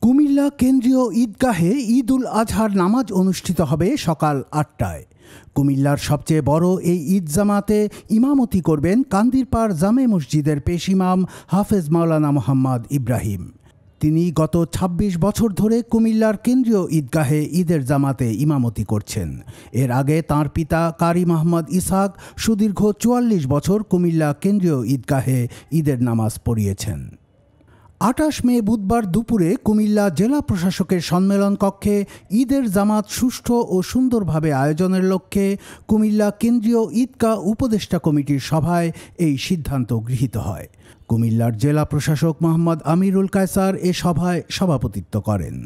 কুমিল্লা কেন্দ্রীয় ঈদগাহে ঈদ উল আজহার নামাজ অনুষ্ঠিত হবে সকাল ৮টায়। কুমিল্লার সবচেয়ে বড় এই ঈদ জামাতে ইমামতি করবেন কান্দিরপাড় জামে মসজিদের পেশ ইমাম হাফেজ মাওলানা মোহাম্মদ ইব্রাহিম। তিনি গত ২৬ বছর ধরে কুমিল্লার কেন্দ্রীয় ঈদগাহে ঈদের জামাতে ইমামতি করছেন। এর আগে তাঁর পিতা কারি মোহাম্মদ ইসহাক সুদীর্ঘ ৪৪ বছর কুমিল্লা কেন্দ্রীয় ঈদগাহে ঈদের নামাজ পড়িয়েছেন। ২৮ মে বুধবার দুপুরে কুমিল্লা জেলা প্রশাসকের সম্মেলন কক্ষে ঈদের জামাত সুষ্ঠু ও সুন্দরভাবে আয়োজনের লক্ষ্যে কুমিল্লা কেন্দ্রীয় ঈদগাহ উপদেষ্টা কমিটির সভায় এই সিদ্ধান্ত গৃহীত হয়। কুমিল্লার জেলা প্রশাসক মোহাম্মদ আমিরুল কায়সার এ সভায় সভাপতিত্ব করেন।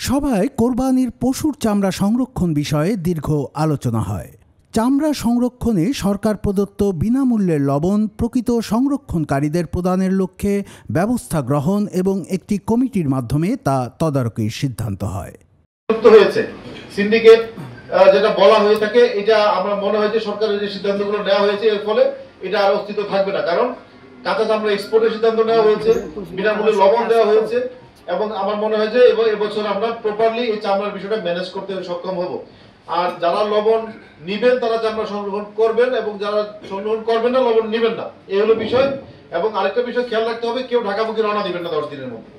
সভায় কোরবানির পশুর চামড়া সংরক্ষণ বিষয়ে দীর্ঘ আলোচনা হয়। চামড়া সংরক্ষণে সরকার প্রদত্ত বিনামূল্যের লবণ প্রকৃত সংরক্ষণকারীদের প্রদানের লক্ষ্যে ব্যবস্থা গ্রহণ এবং একটি কমিটির মাধ্যমে তা তদারকির সিদ্ধান্ত হয়। সিন্ডিকেট যেটা বলা হয়ে থাকে, এটা আমার মনে হয় যে সরকারের যে সিদ্ধান্তগুলো নেওয়া হয়েছে এর ফলে এটা আর অস্তিত্ব থাকবে না। কারণ কাঁচা চামড়া এক্সপোর্টের সিদ্ধান্ত নেওয়া হয়েছে, বিনামূল্যে লবণ দেওয়া হয়েছে এবং আমার মনে হয় যে এবছর আমরা প্রপারলি এই চামড়ার বিষয়টা ম্যানেজ করতে সক্ষম হব। আর যারা লবণ নিবেন তারা চামড়া সংরক্ষণ করবেন এবং যারা সংরক্ষণ করবেন না লবণ নিবেন না, এই হলো বিষয়। এবং আরেকটা বিষয় খেয়াল রাখতে হবে, কেউ ঢাকামুখী রওনা দিবেন না ১০ দিনের মধ্যে।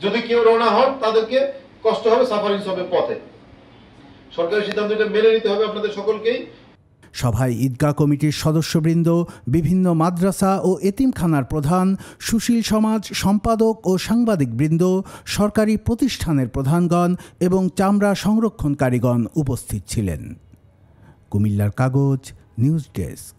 যদি কেউ রওনা হন তাদেরকে কষ্ট হবে, সাফারিং হবে পথে। সরকারের সিদ্ধান্ত এটা মেনে নিতে হবে আপনাদের সকলকেই। সভায় ঈদগাহ কমিটির সদস্যবৃন্দ, বিভিন্ন মাদ্রাসা ও এতিমখানার প্রধান, সুশীল সমাজ, সম্পাদক ও সাংবাদিকবৃন্দ, সরকারি প্রতিষ্ঠানের প্রধানগণ এবং চামড়া সংরক্ষণকারীগণ উপস্থিত ছিলেন। কুমিল্লার কাগজ, নিউজ ডেস্ক।